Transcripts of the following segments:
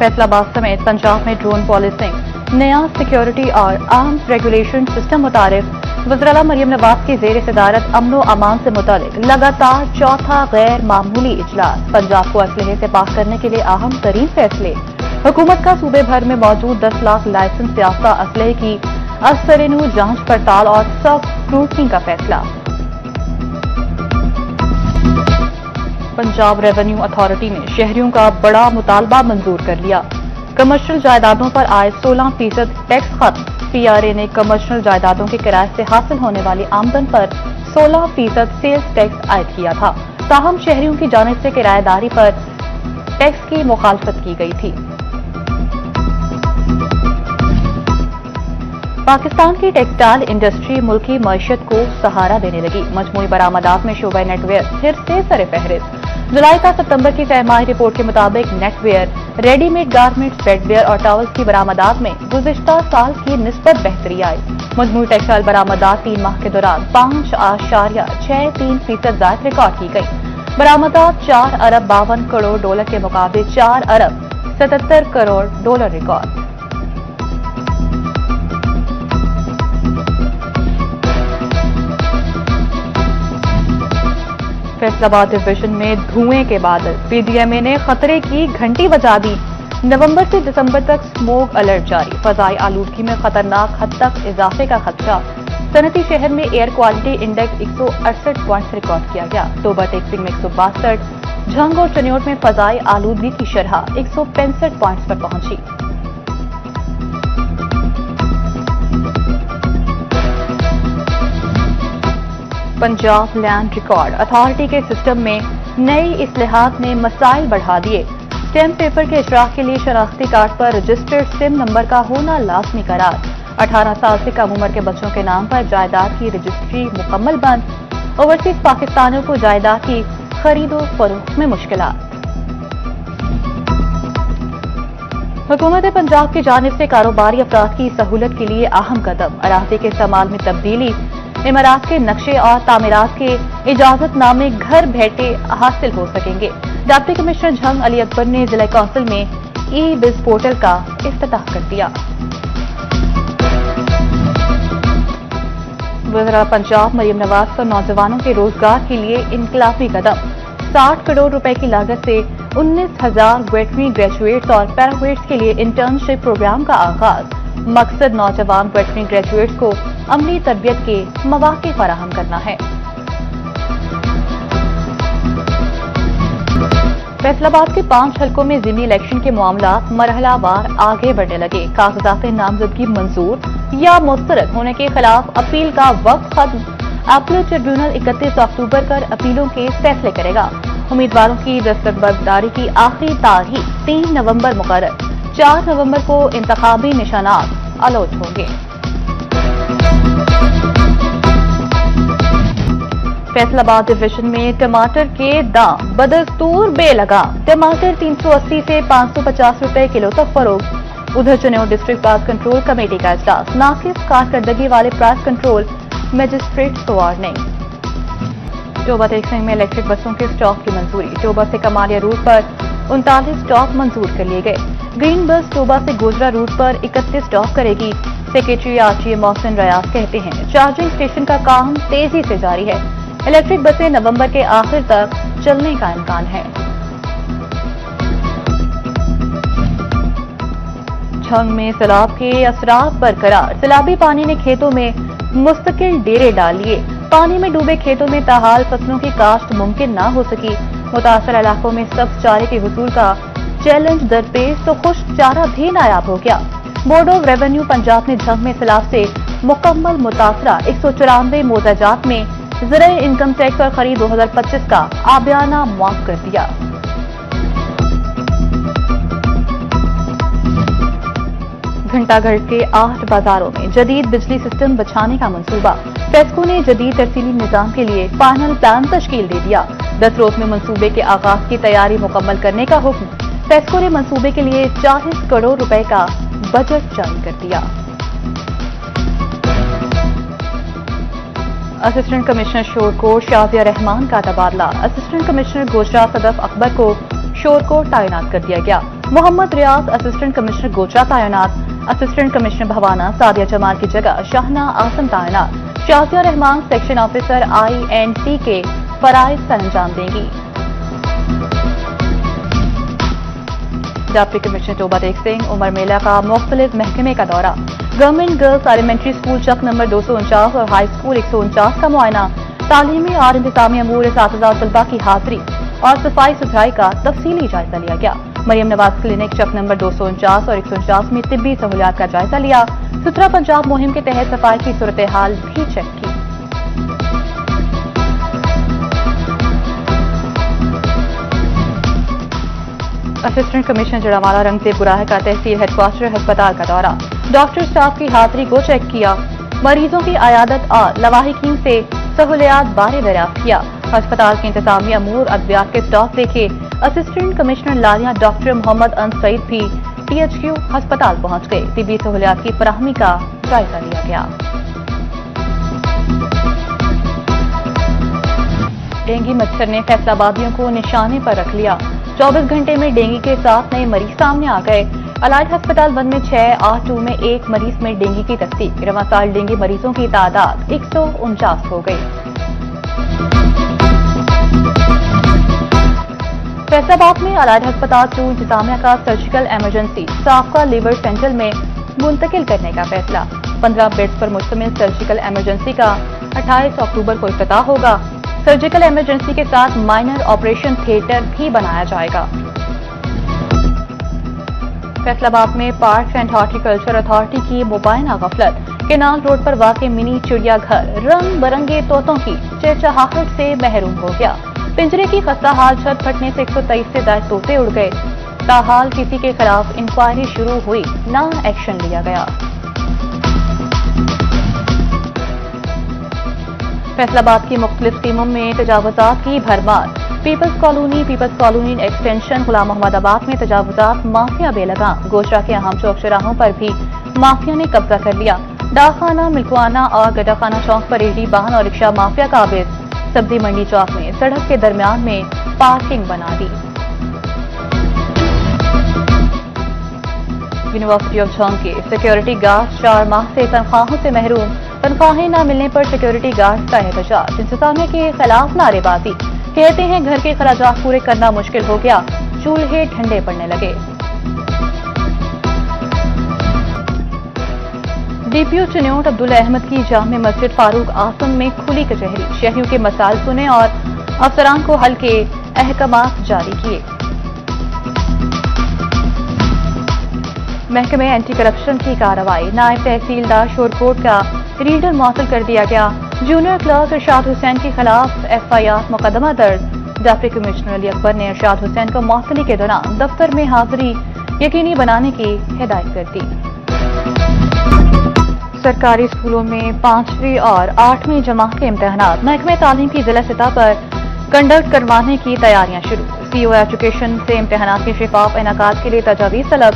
फैसलाबाद समेत पंजाब में drone policing, नया सिक्योरिटी और आर्म्स रेगुलेशन सिस्टम मुतारिफ वज़ीर मरियम नवाज की ज़ेर सदारत अमन व अमान से मुतालिक लगातार चौथा गैर मामूली इजलास। पंजाब को असलहे से पाक करने के लिए अहम तरीन फैसले। हुकूमत का सूबे भर में मौजूद 10 लाख लाइसेंस याफ्ता असलहे की असरनू जांच पड़ताल और सख्त स्क्रूटनी का फैसला। पंजाब रेवेन्यू अथॉरिटी ने शहरियों का बड़ा मुतालबा मंजूर कर लिया। कमर्शियल जायदादों पर आए 16% टैक्स खत्म। PRA ने कमर्शियल जायदादों के किराए से हासिल होने वाली आमदन पर 16% सेल्स टैक्स आयद किया था। ताहम शहरियों की जानिब से किराएदारी पर टैक्स की मुखालफत की गई थी। पाकिस्तान की टेक्सटाइल इंडस्ट्री मुल्की मईशत को सहारा देने लगी। मजमूई बरामदात में शोबा नेटवेयर फिर से सरे फहरिस्त। जुलाई का सितंबर की सहमाही रिपोर्ट के मुताबिक नेटवेयर, रेडीमेड गारमेंट्स, बेडवेयर और टॉवल्स की बरामदात में गुज़िश्ता साल की निस्बत बेहतरी आई। मजमूई टेक्सटाइल बरामदात 3 माह के दौरान 5.63% ज़ायद रिकॉर्ड की गई। बरामदात $4 अरब 52 करोड़ डॉलर के मुकाबले $4 अरब 77 crore dollar record. Faisalabad division में धुएं के बादल। PDMA ने खतरे की घंटी बजा दी। नवंबर से दिसंबर तक स्मोक अलर्ट जारी। फजाई आलूदगी में खतरनाक हद तक इजाफे का खदशा। सनती शहर में air quality index 168 points record किया गया। टोबा टेक्सिंग में 162, झंग और चनियोट में फजाई आलूदगी की शरह 165 पॉइंट्स पर पहुंची। पंजाब लैंड रिकॉर्ड अथॉरिटी के सिस्टम में नई इस्लाहात ने मसाइल बढ़ा दिए। स्टैम्प पेपर के इजरा के लिए शनाख्ती कार्ड पर रजिस्टर्ड सिम नंबर का होना लाजमी करार। 18 साल से कम उम्र के बच्चों के नाम पर जायदाद की रजिस्ट्री मुकम्मल बंद। ओवरसीज पाकिस्तानियों को जायदाद की खरीदो फरोख्त में मुश्किलात। हुकूमत पंजाब की जानिब से कारोबारी अफराद की सहूलत के लिए अहम कदम। अराज़ी के इस्तेमाल में तब्दीली, इमारत के नक्शे और तामीरात के इजाजतनामे घर बैठे हासिल हो सकेंगे। डिप्टी कमिश्नर झंग अली अकबर ने जिला कौंसिल में ई-बिज पोर्टल का इफ्तिताह कर दिया। वज़ीर पंजाब मरियम नवाज का नौजवानों के रोजगार के लिए इनकलाबी कदम। 60 करोड़ रुपए की लागत से 19,000 वेटरनरी ग्रेजुएट्स और पैराग्रेड्स के लिए इंटर्नशिप प्रोग्राम का आगाज। मकसद नौजवान वेटरनरी ग्रेजुएट्स को अमली तरबियत के मौके फराहम करना है। फैसलाबाद के 5 हलकों में ज़िमनी इलेक्शन के मामलात मरहलावार आगे बढ़ने लगे। कागजात नामजदगी मंजूर या मुस्तरद होने के खिलाफ अपील का वक्त खत्म। अपील ट्रिब्यूनल 31 अक्टूबर कर अपीलों के फैसले करेगा। उम्मीदवारों की दस्तबरदारी की आखिरी तारीख 3 नवंबर मुकर्रर। 4 नवंबर को इंतखाबी निशानात अलॉट होंगे। फैसलाबाद डिवीजन में टमाटर के दाम बदस्तूर बेलगाम। टमाटर 380 से 550 रुपए किलो तक फरोख्त। उधर चुनाव डिस्ट्रिक्ट प्राइस कंट्रोल कमेटी का इजलास। नाकिस कारकर्दगी वाले प्राइस कंट्रोल मजिस्ट्रेट को वार्निंग। टोबा टेक्सिंग में इलेक्ट्रिक बसों के स्टॉक की मंजूरी। टोबा से कमालिया रूट पर 39 स्टॉप मंजूर कर लिए गए। ग्रीन बस टोबा से गोजरा रूट पर 31 स्टॉप करेगी। सेक्रेटरी RTA मोहसिन रियाज कहते हैं चार्जिंग स्टेशन का काम तेजी से जारी है। इलेक्ट्रिक बसें नवंबर के आखिर तक चलने का इम्कान है। झंग में सैलाब के असरात बरकरार। सैलाबी पानी ने खेतों में मुस्तकिल डेरे डाल लिए। पानी में डूबे खेतों में ताहाल फसलों की काश्त मुमकिन न हो सकी। मुतासर इलाकों में सब्ज चारे के हुसूल का चैलेंज दरपेश तो खुश्क चारा भी नायाब हो गया। बोर्ड ऑफ रेवेन्यू पंजाब ने झंग में सैलाब से मुकम्मल मुतासरा 194 मोजाजात में ज़राए इनकम टैक्स और खरीद 2025 का आबियाना मुआफ कर दिया। घंटाघर के 8 बाजारों में जदीद बिजली सिस्टम बिछाने का मंसूबा। पेस्को ने जदीद तरसीली निजाम के लिए फाइनल प्लान तश्कील दे दिया। 10 रोज में मंसूबे के आगाज की तैयारी मुकम्मल करने का हुक्म। पेस्को ने मंसूबे के लिए 40 करोड़ रुपए का बजट जारी कर दिया। असिस्टेंट कमिश्नर शोरकोट शाजिया रहमान का तबादला। असिस्टेंट कमिश्नर गोजरा सदफ अकबर को शोरकोट तैनात कर दिया गया। मोहम्मद रियाज असिस्टेंट कमिश्नर गोचरा तैनात, असिस्टेंट कमिश्नर भवाना सादिया जमाल की जगह शाहना आसम तैनात, Shazia Rehman section officer INC के फराइज सरंजाम देंगी। डिप्टी कमिश्नर टोबा टेक सिंह उमर मेला का मुख्तलिफ महकमे का दौरा, government girls elementary school Chak number 249 और हाई स्कूल 149 का मुआयना, तालीमी और इंतजामी अमूर साथिज़ा तलबा की हाजिरी और सफाई सुथराई का तफसीली जायजा लिया गया। मरियम नवाज क्लिनिक चक नंबर 249 और 149 में तिब्बी सहूलियात का जायजा लिया। सुथरा पंजाब मुहिम के तहत सफाई की सूरत हाल भी चेक की। असिस्टेंट कमिश्नर जड़ावाला रंगजेब गुराह का तहसील हेडक्वार्टर अस्पताल का दौरा, डॉक्टर स्टाफ की हाजिरी को चेक किया, मरीजों की अयादत और लवाहिकीन से सहूलियात बारे दरियाफ्त किया। अस्पताल के इंतजामी अमूर अद्वियात के स्टॉक देखे। असिस्टेंट कमिश्नर लालिया डॉक्टर मोहम्मद अन सईद भी THQ अस्पताल पहुंच गए। तिब्बी सहूलियात की फराहमी का जायजा लिया गया। डेंगू मच्छर ने फैसलाबादियों को निशाने पर रख लिया। 24 घंटे में डेंगू के 7 नए मरीज सामने आ गए। अलाइड अस्पताल बंद में 6 और 2 में 1 मरीज में डेंगू की तस्दीक। रवां साल डेंगू मरीजों की तादाद 149 हो गई। फैसलाबाद में अलाइड अस्पताल 2 इंतजामिया का सर्जिकल इमरजेंसी साफका लिवर सेंटर में मुंतकिल करने का फैसला। 15 बेड्स पर मुश्तमिल सर्जिकल इमरजेंसी का 28 अक्टूबर को इफ्तिताह होगा। सर्जिकल इमरजेंसी के साथ माइनर ऑपरेशन थिएटर भी बनाया जाएगा। फैसलाबाद में पार्क एंड हॉर्टिकल्चर अथॉरिटी की मुबैना गफलत। केनाल रोड पर वाक़ मिनी चिड़ियाघर रंग बरंगे तोतों की चहचहाहट से महरूम हो गया। पिंजरे की खस्ता हाल छत फटने से 123 से ज्यादा तोते उड़ गए। ताहाल किसी के खिलाफ इंक्वायरी शुरू हुई, ना एक्शन लिया गया। फैसलाबाद की मुख्तलिफ टीमों में तजावुजात की भरमार। पीपल्स कॉलोनी एक्सटेंशन गुलाम मोहम्मदाबाद में तजावुजात माफिया बेलगाम। गोशरा के अहम चौक चौराहों पर भी माफिया ने कब्जा कर लिया। डाकखाना, मिल्कवाना और गडाखाना चौक पर रेहड़ी वाहन और रिक्शा माफिया काबिज। सब्जी मंडी चौक में सड़क के दरमियान में पार्किंग बना दी। यूनिवर्सिटी ऑफ झंग के सिक्योरिटी गार्ड 4 माह से तनख्वाहों से महरूम। तनख्वाहें न मिलने पर सिक्योरिटी गार्ड का एहतजाज। इंतजामिया के खिलाफ नारेबाजी। कहते हैं घर के खराजात पूरे करना मुश्किल हो गया, चूल्हे ठंडे पड़ने लगे। DPO चिन्योट अब्दुल अहमद की जामे मस्जिद फारूक आसम में खुली कचहरी। शहरियों के मसाइल सुने और अफसरान को हल के अहकामात जारी किए। महकमे एंटी करप्शन की कार्रवाई। नायब तहसीलदार शोरकोट का रीडर मौसूल कर दिया गया। जूनियर क्लर्क इरशाद हुसैन के खिलाफ FIR मुकदमा दर्ज। डिप्टी कमिश्नर अली अकबर ने इरशाद हुसैन को मौसूली के दौरान दफ्तर में हाजिरी यकीनी बनाने की हिदायत कर दी। सरकारी स्कूलों में 5वीं और 8वीं जमात के इम्तिहानात महकमे तालीम की जिला सतह पर कंडक्ट करवाने की तैयारियां शुरू। CO एजुकेशन से इम्तिहानात के शिफाफ इनेकाद के लिए तजावीज़ तलब।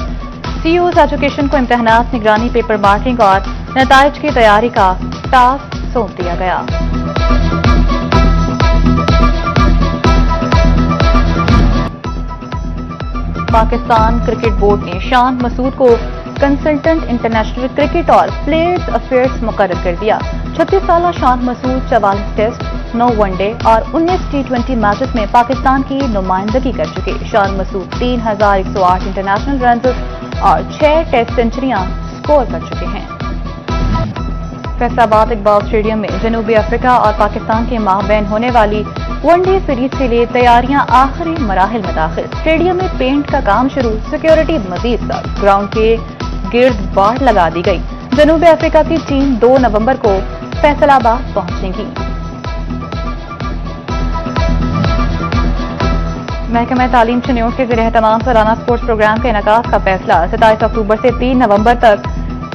COs एजुकेशन को इम्तिहानात, निगरानी, पेपर मार्किंग और नताइज की तैयारी का टास्क सौंप दिया गया। पाकिस्तान क्रिकेट बोर्ड ने शान मसूद को कंसल्टेंट इंटरनेशनल क्रिकेट और प्लेयर्स अफेयर्स मुकर्रर कर दिया। 36 साल शान मसूद 44 टेस्ट, 9 वनडे और 19 T20 मैचेस में पाकिस्तान की नुमाइंदगी कर चुके। शान मसूद 3108 इंटरनेशनल रन और 6 टेस्ट सेंचुरियां स्कोर कर चुके हैं। फैसलाबाद इकबाल स्टेडियम में जनूबी अफ्रीका और पाकिस्तान के माहबैन होने वाली वनडे सीरीज के लिए तैयारियां आखिरी मराहिल में दाखिल। स्टेडियम में पेंट का काम शुरू, सिक्योरिटी मजीद सख्त। ग्राउंड के गिर्द बाड़ लगा दी गई। जनूबी अफ्रीका की टीम 2 नवंबर को फैसलाबाद पहुंचेगी। महकमा तालीम चिन्योट के ज़रिए तमाम सालाना स्पोर्ट्स प्रोग्राम के इनेकाद का फैसला। 27 अक्टूबर से 3 नवंबर तक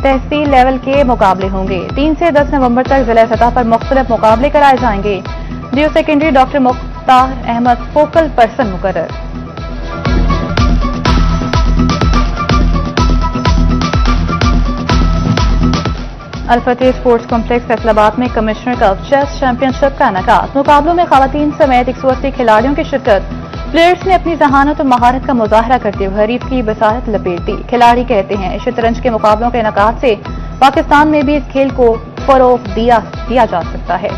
तहसील लेवल के मुकाबले होंगे। 3 से 10 नवंबर तक जिला सतह पर मुख्तलिफ मुकाबले कराए जाएंगे। जियो secondary doctor Mukhtar Ahmed focal person मुकर्रर। अल-फतेह स्पोर्ट्स कॉम्प्लेक्स फैसलाबाद में कमिश्नर कप चेस चैंपियनशिप का इनेकाद। मुकाबलों में खवातीन समेत 180 खिलाड़ियों की शिरकत। प्लेयर्स ने अपनी जहानत और महारत का मुजाहरा करते हुए हरीफ की बसारत लपेट दी। खिलाड़ी कहते हैं शतरंज के मुकाबलों के इनेकाद से पाकिस्तान में भी इस खेल को फरोग दिया जा सकता है।